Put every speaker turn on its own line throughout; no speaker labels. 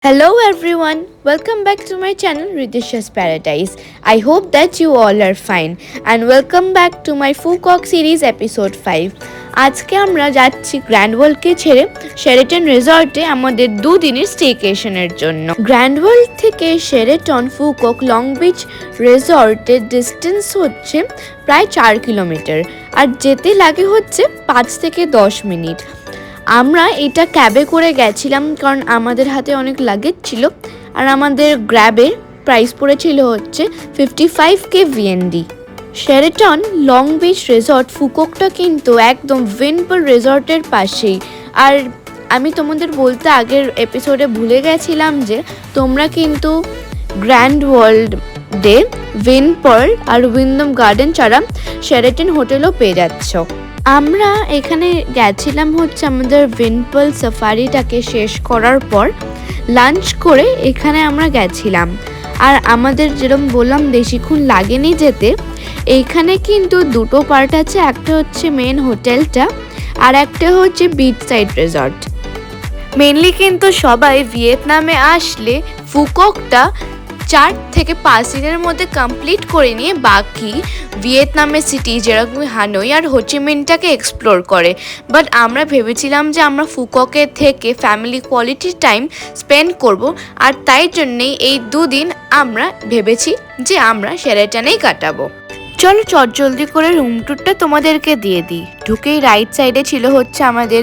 Hello everyone, welcome back to my channel Ridisha's Paradise. I hope that you all are fine and welcome back to my Phuket series episode 5. আজকে আমরা যাচ্ছি grand ওয়ার্ল্ডকে ছেড়ে Sheraton রিসর্টে আমাদের দুদিনের স্টেকেশনের জন্য। Grand world থেকে Sheraton ফুকক long beach রিসর্টের distance হচ্ছে প্রায় 4 কিলোমিটার আর যেতে লাগে হচ্ছে 5 থেকে 10 মিনিট। আমরা এটা ক্যাবে করে গেছিলাম কারণ আমাদের হাতে অনেক লাগেজ ছিল আর আমাদের গ্র্যাবের প্রাইস পড়েছিল হচ্ছে 55K VND। Sheraton long beach resort ফুকোকটা কিন্তু একদম উইনপার রিসর্টের পাশেই। আর আমি তোমাদের বলতে আগের এপিসোডে ভুলে গেছিলাম যে তোমরা কিন্তু গ্র্যান্ড ওয়ার্ল্ডে উইনপার আর উইন্ডম গার্ডেন ছাড়া শেরাটন হোটেলও পেয়ে যাচ্ছ। আমরা এখানে গেছিলাম হচ্ছে আমাদের উইনপার সাফারিটাকে শেষ করার পর লাঞ্চ করে এখানে আমরা গেছিলাম। আর আমাদের যেরকম বললাম বেশিক্ষণ লাগেনি যেতে। এইখানে কিন্তু দুটো পার্ট আছে, একটা হচ্ছে মেন হোটেলটা আর একটা হচ্ছে বিচ সাইড রিসর্ট। মেনলি কিন্তু সবাই ভিয়েতনামে আসলে ফুকোকটা 4 থেকে 5 দিনের মধ্যে কমপ্লিট করে নিয়ে বাকি ভিয়েতনামের সিটি যেরকম হানই আর হোচিমিনটাকে এক্সপ্লোর করে। বাট আমরা ভেবেছিলাম যে আমরা ফুককে থেকে ফ্যামিলি কোয়ালিটি টাইম স্পেন্ড করব আর তাই জন্যেই এই দুদিন আমরা ভেবেছি যে আমরা শেরাটনেই কাটাবো। চলো চটজলদি করে রুম ট্যুরটা তোমাদেরকে দিয়ে দিই। ঢুকেই রাইট সাইডে ছিল হচ্ছে আমাদের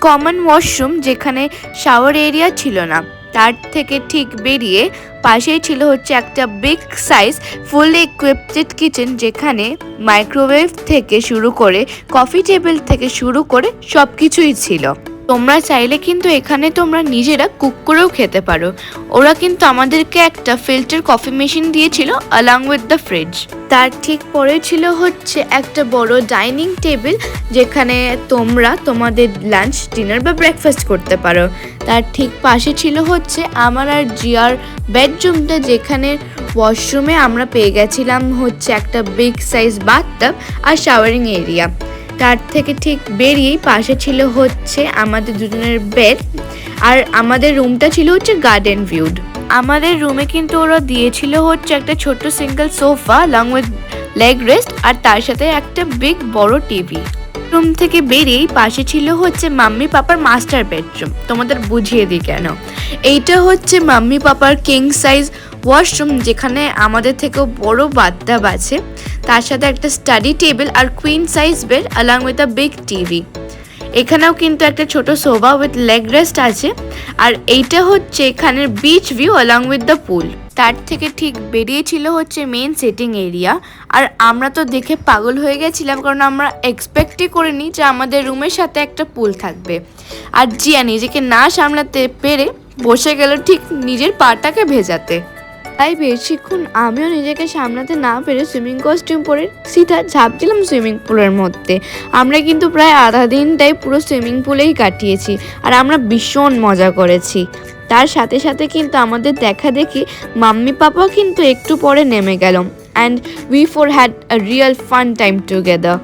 কমন ওয়াশরুম, যেখানে শাওয়ার এরিয়া ছিল না। তার থেকে ঠিক বেরিয়ে পাশেই ছিল হচ্ছে একটা বিগ সাইজ ফুল ইকুইপড কিচেন, যেখানে মাইক্রোওয়েভ থেকে শুরু করে কফি টেবিল থেকে শুরু করে সব কিছুই ছিল। তোমরা চাইলে কিন্তু এখানে তোমরা নিজেরা কুক করেও খেতে পারো। ওরা কিন্তু আমাদেরকে একটা ফিল্টার কফি মেশিন দিয়েছিল অ্যালং উইথ দ্য ফ্রিজ। তার ঠিক পরে ছিল হচ্ছে একটা বড় ডাইনিং টেবিল, যেখানে তোমরা তোমাদের লাঞ্চ ডিনার বা ব্রেকফাস্ট করতে পারো। তার ঠিক পাশে ছিল হচ্ছে আমার আর জিয়ার বেডরুমটা, যেখানে ওয়াশরুমে আমরা পেয়ে গেছিলাম হচ্ছে একটা বিগ সাইজ বাথটাব আর শাওয়ারিং এরিয়া। তার থেকে ঠিক বেরিয়েই পাশে ছিল হচ্ছে আমাদের দুজনের বেড আর আমাদের রুমটা ছিল হচ্ছে গার্ডেন ভিউড। আমাদের রুমে কিন্তু ওরা দিয়েছিল হচ্ছে একটা ছোট্ট single sofa long with leg rest আর তার সাথে একটা বিগ বড় টিভি। রুম থেকে বেরিয়েই পাশে ছিল হচ্ছে মাম্মি পাপার মাস্টার বেডরুম। তোমাদের বুঝিয়ে দিই কেন। এইটা হচ্ছে মাম্মি পাপার কিং সাইজ ওয়াশরুম, যেখানে আমাদের থেকেও বড় বাথটাব আছে, তার সাথে একটা স্টাডি টেবিল আর queen size bed along with a big TV. এখানেও কিন্তু একটা ছোট সোফা উইথ লেগ রেস্ট আছে আর এইটা হচ্ছে এখানের beach view along with the pool. তার থেকে ঠিক বেরিয়েছিল হচ্ছে মেন সিটিং এরিয়া। আর আমরা তো দেখে পাগল হয়ে গেছিলাম, কারণ আমরা এক্সপেক্টই করিনি যে আমাদের রুমের সাথে একটা পুল থাকবে। আর জিয়া নিজেকে না সামলাতে পেরে বসে গেল ঠিক নিজের পাটাকে ভেজাতে। তাই বেশিক্ষণ আমিও নিজেকে সামলাতে না পেরে সুইমিং কস্টিউম পরে সিধা ঝাঁপ দিলাম সুইমিং পুলের মধ্যে। আমরা কিন্তু প্রায় আধা দিনটাই পুরো সুইমিং পুলেই কাটিয়েছি আর আমরা ভীষণ মজা করেছি। তার সাথে সাথে কিন্তু আমাদের দেখা দেখি মাম্মি পাপাও কিন্তু একটু পরে নেমে গেল and we four had a real fun time together.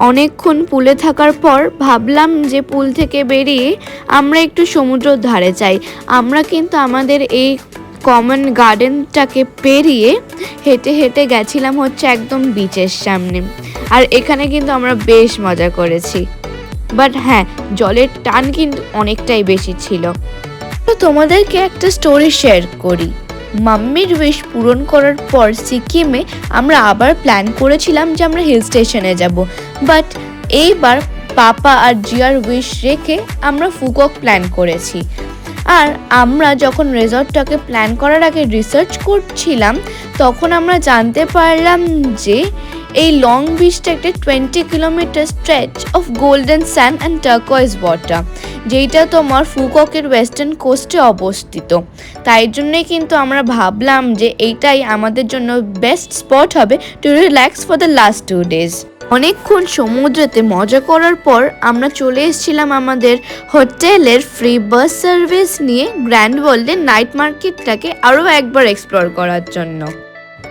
অনেকক্ষণ পুলে থাকার পর ভাবলাম যে পুল থেকে বেরিয়ে আমরা একটু সমুদ্রের ধারে যাই। আমরা কিন্তু আমাদের এই কমন গার্ডেনটাকে পেরিয়ে হেঁটে হেঁটে গেছিলাম হচ্ছে একদম বিচের সামনে। আর এখানে কিন্তু আমরা বেশ মজা করেছি। বাট হ্যাঁ, জলের টান কিন্তু অনেকটাই বেশি ছিল। তো তোমাদেরকে একটা স্টোরি শেয়ার করি। মাম্মির উইশ পূরণ করার পর সিকিমে আমরা আবার প্ল্যান করেছিলাম যে আমরা হিল স্টেশনে যাব। বাট এইবার পাপা আর জিয়ার উইশ রেখে আমরা ফুকক প্ল্যান করেছি। আর আমরা যখন রিসর্টটাকে প্ল্যান করার আগে রিসার্চ করছিলাম, তখন আমরা জানতে পারলাম যে এই লং বিচটা একটা 20 kilometre stretch of golden sand and turquoise water, যেইটা তোমার ফুককের ওয়েস্টার্ন কোস্টে অবস্থিত। তাই জন্যই কিন্তু আমরা ভাবলাম যে এইটাই আমাদের জন্য বেস্ট স্পট হবে to relax for the last 2 days। অনেকক্ষণ সমুদ্রেতে মজা করার পর আমরা চলে এসেছিলাম আমাদের হোটেলের ফ্রি বাস সার্ভিস নিয়ে গ্র্যান্ড ওয়ার্ল্ডের নাইট মার্কেটটাকে আরও একবার এক্সপ্লোর করার জন্য।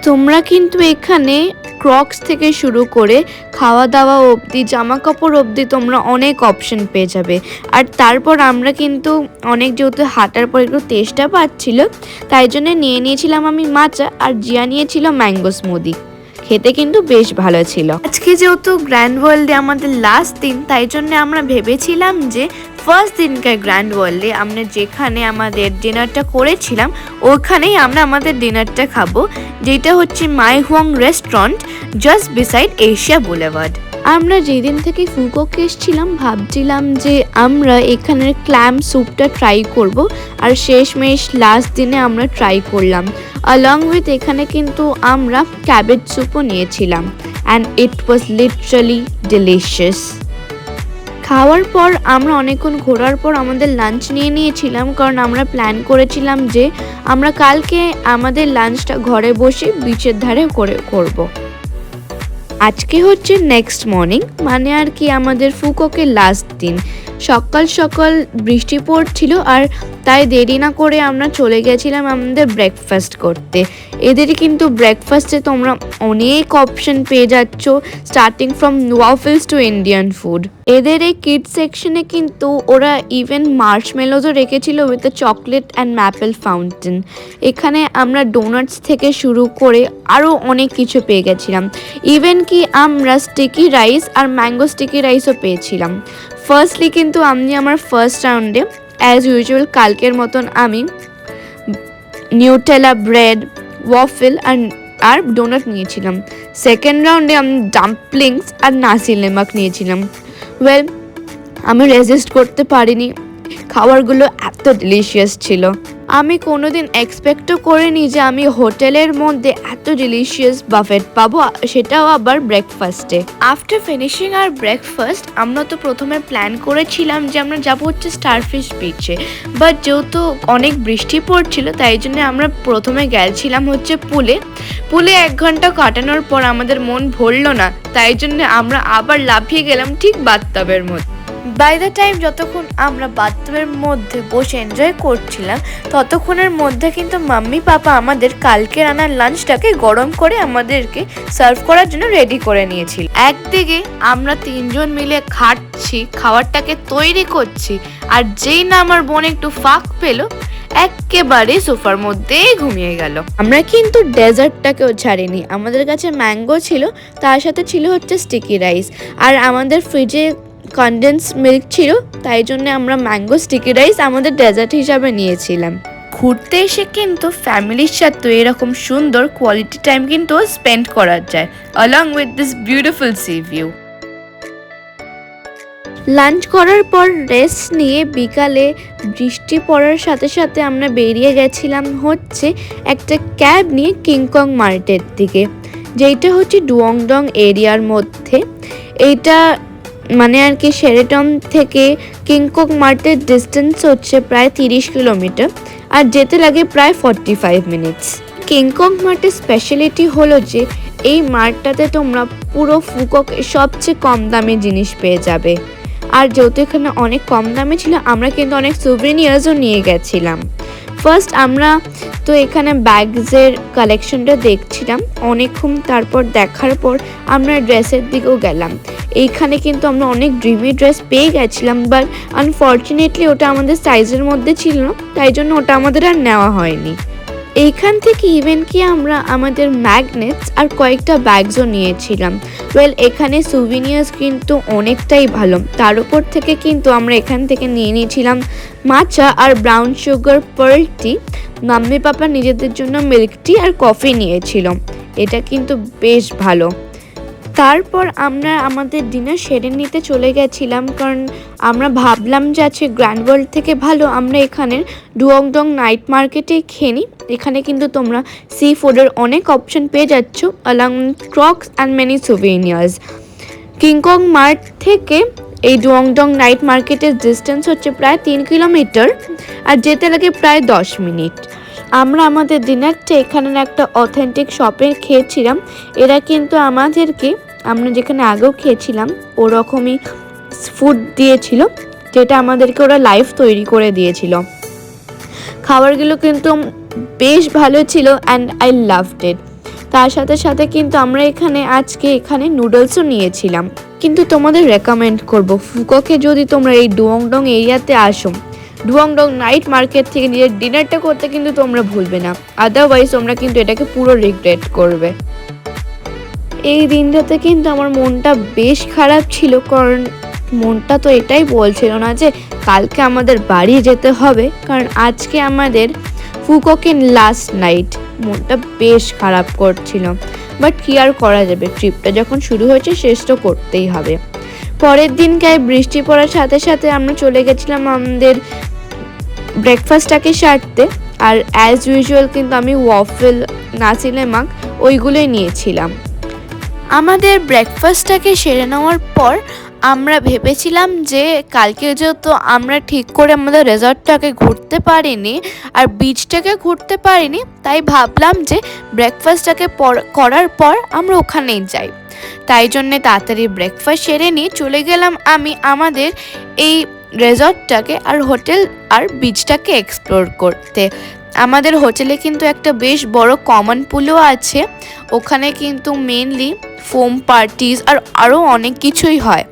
তোমরা কিন্তু এখানে ক্রক্স থেকে শুরু করে খাওয়া দাওয়া অবধি, জামা কাপড় অবধি তোমরা অনেক অপশন পেয়ে যাবে। আর তারপর আমরা কিন্তু অনেক, যেহেতু হাঁটার পর একটু তেষ্টা পাচ্ছিল, তাই জন্য নিয়েছিলাম আমি মাচা, আর জিয়া নিয়েছিল ম্যাঙ্গো স্মুদি। খেতে কিন্তু বেশ ভালো ছিল। আজকে যেহেতু গ্র্যান্ড ওয়ার্ল্ডে আমাদের লাস্ট দিন, তাই জন্য আমরা ভেবেছিলাম যে ফার্স্ট দিনকার গ্র্যান্ড ওয়ার্ল্ডে আমরা যেখানে আমাদের ডিনারটা করেছিলাম ওখানেই আমরা আমাদের ডিনারটা খাবো, যেটা হচ্ছে my home restaurant just beside Asia boulevard. আমরা যেদিন থেকে ফুকোকে এসেছিলাম ভাবছিলাম যে আমরা এখানের ক্ল্যাম স্যুপটা ট্রাই করব, আর শেষমেশ লাস্ট দিনে আমরা ট্রাই করলাম। along with এখানে কিন্তু আমরা ক্যাবেজ স্যুপও নিয়েছিলাম, and it was literally delicious. খাওয়ার পর আমরা অনেকক্ষণ ঘোরার পর আমাদের লাঞ্চ নিয়েছিলাম, কারণ আমরা প্ল্যান করেছিলাম যে আমরা কালকে আমাদের লাঞ্চটা ঘরে বসে বিচের ধারে করব। আজকে হচ্ছে নেক্সট মর্নিং, মানে আর কি আমাদের ফুকোকে লাস্ট দিন। সকাল সকাল বৃষ্টি পড়ছিল, আর তাই দেরি না করে আমরা চলে গেছিলাম আমাদের ব্রেকফাস্ট করতে। এদের কিন্তু ব্রেকফাস্টে তোমরা অনেক অপশন পেয়ে যাচ্ছ, starting from waffles to Indian food. এদের এই কিডস সেকশনে কিন্তু ওরা ইভেন মার্শমেলোজও রেখেছিল with the chocolate and maple fountain. এখানে আমরা ডোনাটস থেকে শুরু করে আরও অনেক কিছু পেয়ে গেছিলাম। ইভেন কি আমরা স্টিকি রাইস আর ম্যাঙ্গো স্টিকি রাইসও পেয়েছিলাম। ফার্স্টলি কিন্তু আমি আমার ফার্স্ট রাউন্ডে অ্যাজ ইউজুয়াল কালকের মতন আমি নিউটেলা ব্রেড, ওয়াফেল আর ডোনাট নিয়েছিলাম। সেকেন্ড রাউন্ডে আমি ডাম্পলিংস আর নাসি লেমাক নিয়েছিলাম। ওয়েল, আমি রেজিস্ট করতে পারিনি, খাবারগুলো এত ডিলিশিয়াস ছিল। আমি কোনোদিন এক্সপেক্টও করিনি যে আমি হোটেলের মধ্যে এত ডিলিশিয়াস বাফেট পাবো, সেটাও আবার ব্রেকফাস্টে। আফটার ফিনিশিং আর ব্রেকফাস্ট আমরা তো প্রথমে প্ল্যান করেছিলাম যে আমরা যাবো হচ্ছে স্টারফিশ বিচে, বাট যেহেতু অনেক বৃষ্টি পড়ছিল তাই জন্য আমরা প্রথমে গেছিলাম হচ্ছে পুলে 1 ঘন্টা কাটানোর পর আমাদের মন ভরলো না, তাই জন্য আমরা আবার লাফিয়ে গেলাম ঠিক বাথটাবের মধ্যে। বাই দ্য টাইম যতক্ষণ আমরা বাথটাবের মধ্যে বসে এনজয় করছিলাম, ততক্ষণের মধ্যে কিন্তু মাম্মি পাপা আমাদের কালকে রান্নার লাঞ্চটাকে গরম করে আমাদেরকে সার্ভ করার জন্য রেডি করে নিয়েছিল। একদিকে আমরা 3 জন মিলে খাচ্ছি, খাবারটাকে তৈরি করছি, আর যেই না আমার বোন একটু ফাঁক পেল, একেবারে সোফার মধ্যেই ঘুমিয়ে গেল। আমরা কিন্তু ডেজার্টটাকেও ছাড়িনি। আমাদের কাছে ম্যাঙ্গো ছিল, তার সাথে ছিল হচ্ছে স্টিকি রাইস, আর আমাদের ফ্রিজে কনডেন্স মিল্ক ছিল, তাই জন্য আমরা ম্যাঙ্গো স্টিকি রাইস আমাদের ডেজার্ট হিসাবে নিয়েছিলাম। ঘুরতে এসে কিন্তু ফ্যামিলির সাথে এরকম সুন্দর কোয়ালিটি টাইম কিন্তু স্পেন্ড করা যায়, along with this beautiful sea view। Lunch করার পর রেস্ট নিয়ে বিকালে বৃষ্টি পড়ার সাথে সাথে আমরা বেরিয়ে গেছিলাম হচ্ছে একটা ক্যাব নিয়ে কিংকং মার্টের দিকে, যেটা হচ্ছে ডুয়ংডং এরিয়ার মধ্যে। এইটা মানে আর কি শেরেটন থেকে কিংকং মার্টের ডিস্টেন্স হচ্ছে প্রায় 30 কিলোমিটার, আর যেতে লাগে প্রায় 45 মিনিটস। কিংকং মার্টের স্পেশালিটি হলো যে এই মার্টটাতে তোমরা পুরো ফুককে সবচেয়ে কম দামে জিনিস পেয়ে যাবে। আর যেহেতু এখানে অনেক কম দামে ছিল, আমরা কিন্তু অনেক সুভিনিয়ার্সও নিয়ে গেছিলাম। ফার্স্ট আমরা তো এখানে ব্যাগসের কালেকশনটা দেখছিলাম অনেকক্ষণ, তারপর দেখার পর আমরা ড্রেসের দিকেও গেলাম। এইখানে কিন্তু আমরা অনেক ড্রিমি ড্রেস পেয়ে গেছিলাম, বাট আনফর্চুনেটলি ওটা আমাদের সাইজের মধ্যে ছিল না, তাই জন্য ওটা আমাদের আর নেওয়া হয়নি। এইখান থেকে ইভেন কি আমরা আমাদের ম্যাগনেটস আর কয়েকটা ব্যাগসও নিয়েছিলাম। ওয়েল, এখানে সুভিনিয়ার্স কিন্তু অনেকটাই ভালো। তার উপর থেকে কিন্তু আমরা এখান থেকে নিয়ে নিয়েছিলাম মাচা আর ব্রাউন সুগার পার্ল টি। মাম্মি পাপা নিজেদের জন্য মিল্ক টি আর কফি নিয়েছিল, এটা কিন্তু বেশ ভালো। তারপর আমরা আমাদের ডিনার সেরে নিতে চলে গেছিলাম, কারণ আমরা ভাবলাম যে আছে গ্র্যান্ড ওয়ার্ল্ড থেকে ভালো আমরা এখানের ডুয়ংডং নাইট মার্কেটে খেয়ে নিই। এখানে কিন্তু তোমরা সি ফুডের অনেক অপশন পেয়ে যাচ্ছ, along crocs and many souvenirs. King Kong Mart থেকে এই ডুয়ংডং নাইট মার্কেটের ডিস্টেন্স হচ্ছে প্রায় 3 কিলোমিটার, আর যেতে লাগে প্রায় 10 মিনিট। আমরা আমাদের ডিনারটা এখানের একটা অথেন্টিক শপে খেয়েছিলাম। এরা কিন্তু আমাদেরকে, আমরা যেখানে আগেও খেয়েছিলাম ওরকমই ফুড দিয়েছিল, যেটা আমাদেরকে ওরা লাইভ তৈরি করে দিয়েছিল। খাবারগুলো কিন্তু বেশ ভালো ছিল অ্যান্ড আই লাভড ইট। তার সাথে সাথে কিন্তু আমরা আজকে এখানে নুডলসও নিয়েছিলাম। কিন্তু তোমাদের রেকমেন্ড করব, ফুককে যদি তোমরা এই ডুয়ংডং এরিয়াতে আসো, ডুয়ংডং নাইট মার্কেট থেকে নিজের ডিনারটা করতে কিন্তু তোমরা ভুলবে না, আদারওয়াইজ তোমরা কিন্তু এটাকে পুরো রিগ্রেট করবে। এই দিনটাতে কিন্তু আমার মনটা বেশ খারাপ ছিল, কারণ মনটা তো এটাই বলছিল না যে কালকে আমাদের বাড়ি যেতে হবে, কারণ আজকে আমাদের ফুককের লাস্ট নাইট। মনটা বেশ খারাপ করছিল, বাট কি আর করা যাবে, ট্রিপটা যখন শুরু হয়েছে শেষ তো করতেই হবে। পরের দিনকে বৃষ্টি পড়ার সাথে সাথে আমরা চলে গেছিলাম আমাদের ব্রেকফাস্টটাকে সারতে। আর অ্যাজ ইউজুয়াল কিন্তু আমি ওয়াফেল, নাসিলেমাক ওইগুলোই নিয়েছিলাম। আমাদের ব্রেকফাস্টটাকে সেরে নেওয়ার পর আমরা ভেবেছিলাম যে কালকে যেহেতু আমরা ঠিক করে আমাদের রেজর্টটাকে ঘুরতে পারিনি আর বিচটাকে ঘুরতে পারিনি, তাই ভাবলাম যে ব্রেকফাস্টটাকে করার পর আমরা ওখানেই যাই। তাই জন্যে তাড়াতাড়ি ব্রেকফাস্ট সেরে নিয়ে চলে গেলাম আমি আমাদের এই রেজর্টটাকে আর হোটেল আর বিচটাকে এক্সপ্লোর করতে। আমাদের হোটেলে কিন্তু একটা বেশ বড় কমন পুলও আছে, ওখানে কিন্তু মেনলি ফোম পার্টিজ আর আরও অনেক কিছুই হয়।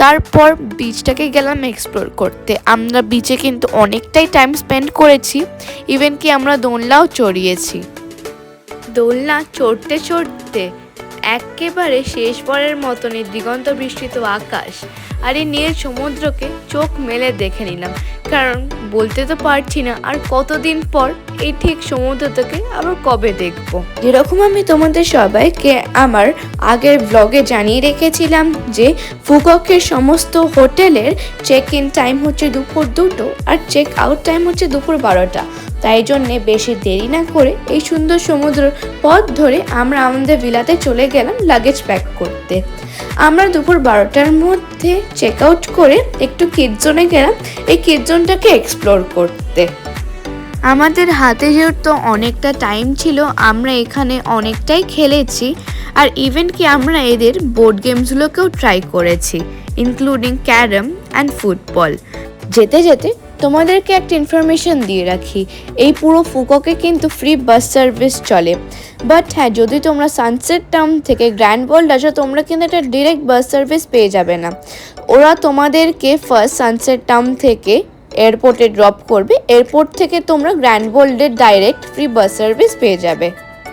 তারপর বিচটাকে গেলাম এক্সপ্লোর করতে। আমরা বিচে কিন্তু অনেকটাই টাইম স্পেন্ড করেছি, ইভেন কি আমরা দোলনাও চড়িয়েছি। দোলনা চড়তে চড়তে একেবারে শেষবারের মতন এই দিগন্ত বৃষ্টিত আকাশ আর এই নীল সমুদ্রকে চোখ মেলে দেখে নিলাম, কারণ বলতে তো পারছি না আর কতদিন পর এই ঠিক সমুদ্রটাকে আবার কবে দেখব। যেরকম আমি তোমাদের সবাইকে আমার আগের ব্লগে জানিয়ে রেখেছিলাম যে ফুককের সমস্ত হোটেলের চেক ইন টাইম হচ্ছে দুপুর 2টো আর চেক আউট টাইম হচ্ছে দুপুর 12টা। তাই জন্যে বেশি দেরি না করে এই সুন্দর সমুদ্র পথ ধরে আমরা আমাদের ভিলাতে চলে গেলাম লাগেজ প্যাক করতে। আমরা দুপুর 12টার মধ্যে চেক আউট করে একটু কিডস জোনে গেলাম এই কিডস জোনটাকে এক্সপ্লোর করতে। আমাদের হাতে যেহেতু অনেকটা টাইম ছিল, আমরা এখানে অনেকটাই খেলেছি আর ইভেন কি আমরা এদের বোর্ড গেমসগুলোকেও ট্রাই করেছি, ইনক্লুডিং ক্যারম অ্যান্ড ফুটবল। যেতে যেতে তোমাদেরকে একটা ইনফরমেশন দিয়ে রাখি, এই পুরো ফুককে কিন্তু ফ্রি বাস সার্ভিস চলে। বাট হ্যাঁ, যদি তোমরা সানসেট টাউন থেকে গ্র্যান্ড ওয়ার্ল্ড আসো তোমরা কিন্তু একটা ডিরেক্ট বাস সার্ভিস পেয়ে যাবে না। ওরা তোমাদেরকে ফার্স্ট সানসেট টাউন থেকে এয়ারপোর্টে ড্রপ করবে, এয়ারপোর্ট থেকে তোমরা গ্র্যান্ড ওয়ার্ল্ডের ডাইরেক্ট ফ্রি বাস সার্ভিস পেয়ে যাবে।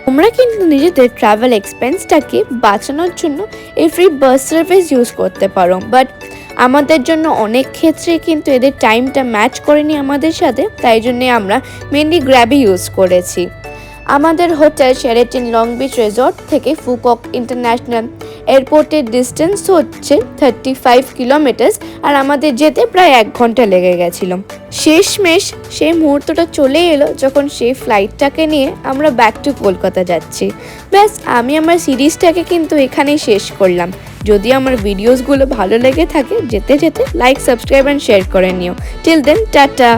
তোমরা কিন্তু নিজেদের ট্রাভেল এক্সপেন্সটাকে বাঁচানোর জন্য এই ফ্রি বাস সার্ভিস ইউজ করতে পারো, বাট আমাদের জন্য অনেক ক্ষেত্রে কিন্তু এদের টাইমটা ম্যাচ করেনি আমাদের সাথে, তাই জন্যে আমরা মেনলি গ্র্যাবই ইউজ করেছি। আমাদের hotel Sheraton long beach resort থেকে ফুকক ইন্টারন্যাশনাল এয়ারপোর্টের ডিস্টেন্স হচ্ছে 35 কিলোমিটার্স আর আমাদের যেতে প্রায় 1 ঘন্টা লেগে গেছিলো। শেষমেশ সেই মুহূর্তটা চলে এলো যখন সেই ফ্লাইটটাকে নিয়ে আমরা ব্যাক টু কলকাতা যাচ্ছি। ব্যাস, আমি আমার সিরিজটাকে কিন্তু এখানেই শেষ করলাম। যদি আমার ভিডিওসগুলো ভালো লেগে থাকে যেতে যেতে লাইক, সাবস্ক্রাইব অ্যান্ড শেয়ার করে নিও। Till then, tata.